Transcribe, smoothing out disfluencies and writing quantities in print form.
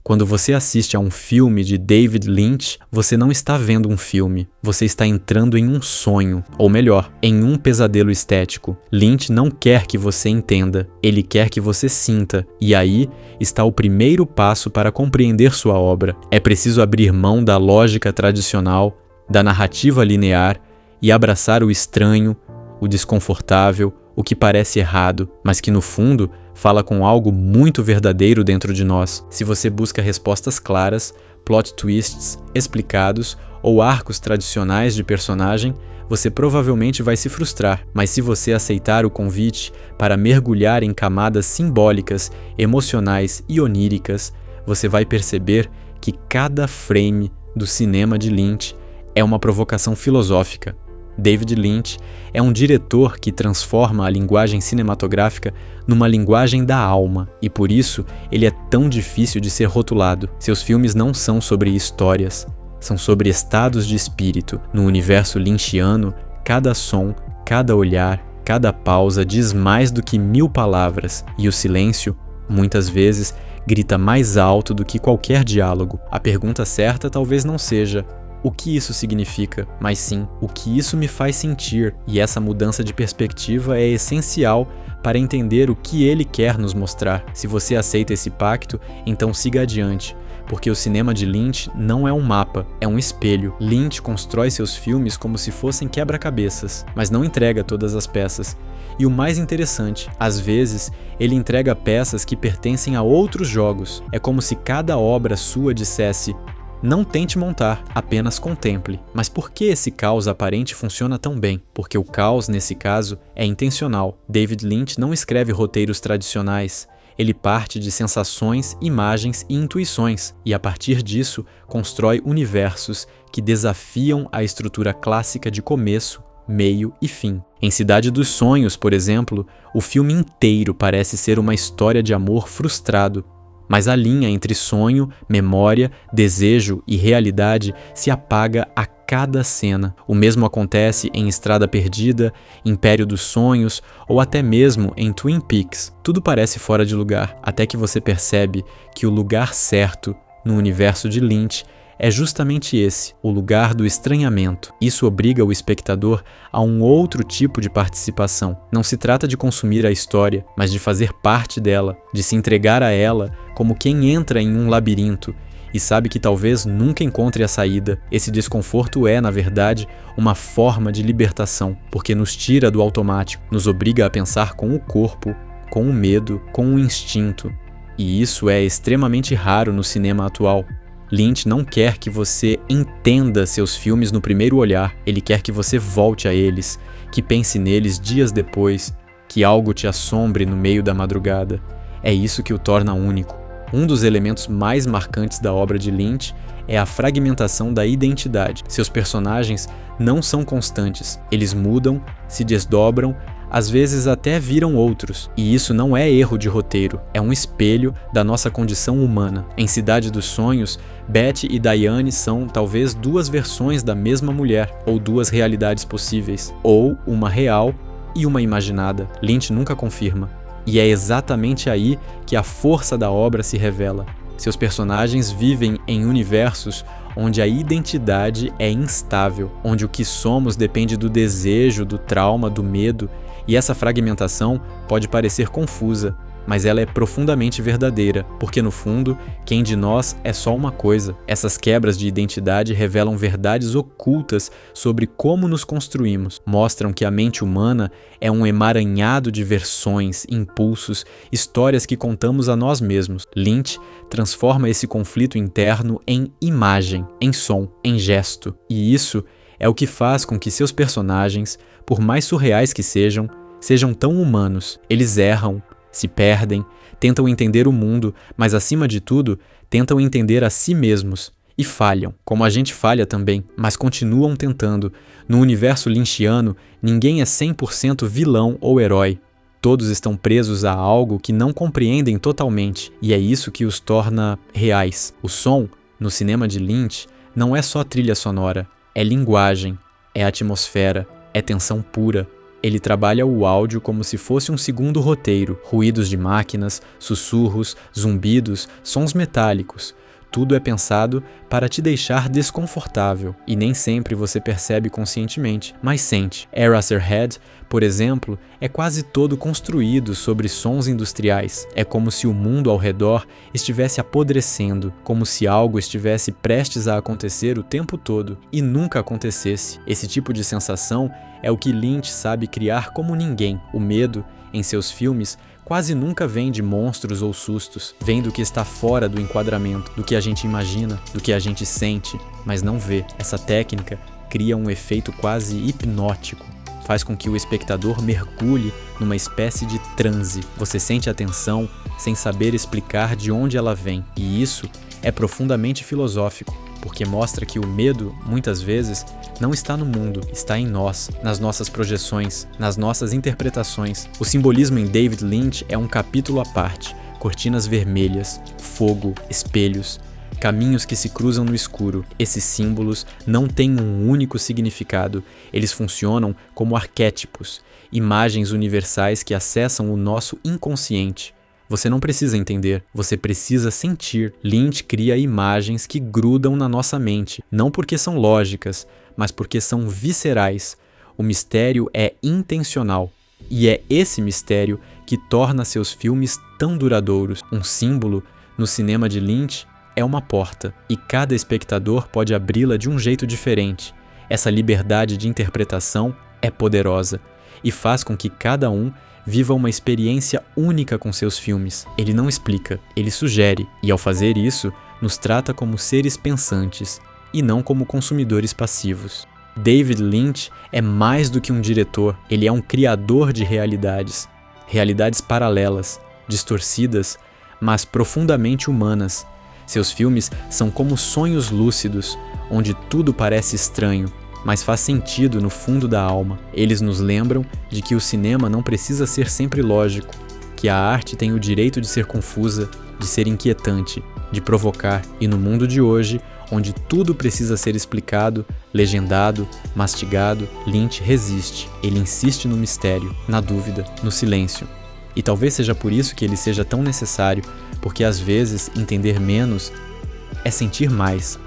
Quando você assiste a um filme de David Lynch, você não está vendo um filme, você está entrando em um sonho, ou melhor, em um pesadelo estético. Lynch não quer que você entenda, ele quer que você sinta, e aí está o primeiro passo para compreender sua obra. É preciso abrir mão da lógica tradicional, da narrativa linear e abraçar o estranho, o desconfortável, o que parece errado, mas que no fundo fala com algo muito verdadeiro dentro de nós. Se você busca respostas claras, plot twists explicados ou arcos tradicionais de personagem, você provavelmente vai se frustrar. Mas se você aceitar o convite para mergulhar em camadas simbólicas, emocionais e oníricas, você vai perceber que cada frame do cinema de Lynch é uma provocação filosófica. David Lynch é um diretor que transforma a linguagem cinematográfica numa linguagem da alma, e por isso ele é tão difícil de ser rotulado. Seus filmes não são sobre histórias, são sobre estados de espírito. No universo lynchiano, cada som, cada olhar, cada pausa diz mais do que 1000 palavras, e o silêncio, muitas vezes, grita mais alto do que qualquer diálogo. A pergunta certa talvez não seja o que isso significa, mas sim o que isso me faz sentir, e essa mudança de perspectiva é essencial para entender o que ele quer nos mostrar. Se você aceita esse pacto, então siga adiante, porque o cinema de Lynch não é um mapa, é um espelho. Lynch constrói seus filmes como se fossem quebra-cabeças, mas não entrega todas as peças. E o mais interessante, às vezes, ele entrega peças que pertencem a outros jogos. É como se cada obra sua dissesse: não tente montar, apenas contemple. Mas por que esse caos aparente funciona tão bem? Porque o caos, nesse caso, é intencional. David Lynch não escreve roteiros tradicionais. Ele parte de sensações, imagens e intuições, e a partir disso, constrói universos que desafiam a estrutura clássica de começo, meio e fim. Em Cidade dos Sonhos, por exemplo, o filme inteiro parece ser uma história de amor frustrado, mas a linha entre sonho, memória, desejo e realidade se apaga a cada cena. O mesmo acontece em Estrada Perdida, Império dos Sonhos ou até mesmo em Twin Peaks. Tudo parece fora de lugar, até que você percebe que o lugar certo no universo de Lynch é justamente esse, o lugar do estranhamento. Isso obriga o espectador a um outro tipo de participação. Não se trata de consumir a história, mas de fazer parte dela, de se entregar a ela como quem entra em um labirinto e sabe que talvez nunca encontre a saída. Esse desconforto é, na verdade, uma forma de libertação, porque nos tira do automático, nos obriga a pensar com o corpo, com o medo, com o instinto. E isso é extremamente raro no cinema atual. Lynch não quer que você entenda seus filmes no primeiro olhar, ele quer que você volte a eles, que pense neles dias depois, que algo te assombre no meio da madrugada. É isso que o torna único. Um dos elementos mais marcantes da obra de Lynch é a fragmentação da identidade. Seus personagens não são constantes, eles mudam, se desdobram, às vezes até viram outros, e isso não é erro de roteiro, é um espelho da nossa condição humana. Em Cidade dos Sonhos, Betty e Diane são talvez duas versões da mesma mulher, ou duas realidades possíveis, ou uma real e uma imaginada. Lynch nunca confirma, e é exatamente aí que a força da obra se revela. Seus personagens vivem em universos onde a identidade é instável, onde o que somos depende do desejo, do trauma, do medo, e essa fragmentação pode parecer confusa, mas ela é profundamente verdadeira, porque no fundo, quem de nós é só uma coisa. Essas quebras de identidade revelam verdades ocultas sobre como nos construímos, mostram que a mente humana é um emaranhado de versões, impulsos, histórias que contamos a nós mesmos. Lynch transforma esse conflito interno em imagem, em som, em gesto, e isso é o que faz com que seus personagens, por mais surreais que sejam tão humanos. Eles erram, se perdem, tentam entender o mundo, mas acima de tudo, tentam entender a si mesmos. E falham, como a gente falha também, mas continuam tentando. No universo lynchiano, ninguém é 100% vilão ou herói. Todos estão presos a algo que não compreendem totalmente, e é isso que os torna reais. O som, no cinema de Lynch, não é só trilha sonora, é linguagem, é atmosfera, é tensão pura, Ele trabalha o áudio como se fosse um segundo roteiro, ruídos de máquinas, sussurros, zumbidos, sons metálicos. Tudo é pensado para te deixar desconfortável, e nem sempre você percebe conscientemente, mas sente. Eraserhead, por exemplo, é quase todo construído sobre sons industriais. É como se o mundo ao redor estivesse apodrecendo, como se algo estivesse prestes a acontecer o tempo todo e nunca acontecesse. Esse tipo de sensação é o que Lynch sabe criar como ninguém. O medo, em seus filmes, quase nunca vem de monstros ou sustos, vem do que está fora do enquadramento, do que a gente imagina, do que a gente sente, mas não vê. Essa técnica cria um efeito quase hipnótico, faz com que o espectador mergulhe numa espécie de transe. Você sente a tensão sem saber explicar de onde ela vem, e isso é profundamente filosófico, porque mostra que o medo, muitas vezes, não está no mundo, está em nós, nas nossas projeções, nas nossas interpretações. O simbolismo em David Lynch é um capítulo à parte. Cortinas vermelhas, fogo, espelhos, caminhos que se cruzam no escuro. Esses símbolos não têm um único significado, eles funcionam como arquétipos, imagens universais que acessam o nosso inconsciente. Você não precisa entender, você precisa sentir. Lynch cria imagens que grudam na nossa mente, não porque são lógicas, mas porque são viscerais. O mistério é intencional, e é esse mistério que torna seus filmes tão duradouros. Um símbolo, no cinema de Lynch, é uma porta, e cada espectador pode abri-la de um jeito diferente. Essa liberdade de interpretação é poderosa, e faz com que cada um viva uma experiência única com seus filmes. Ele não explica, ele sugere, e ao fazer isso, nos trata como seres pensantes, e não como consumidores passivos. David Lynch é mais do que um diretor, ele é um criador de realidades. Realidades paralelas, distorcidas, mas profundamente humanas. Seus filmes são como sonhos lúcidos, onde tudo parece estranho, mas faz sentido no fundo da alma. Eles nos lembram de que o cinema não precisa ser sempre lógico, que a arte tem o direito de ser confusa, de ser inquietante, de provocar, e no mundo de hoje, onde tudo precisa ser explicado, legendado, mastigado, Lynch resiste. Ele insiste no mistério, na dúvida, no silêncio. E talvez seja por isso que ele seja tão necessário, porque às vezes entender menos é sentir mais.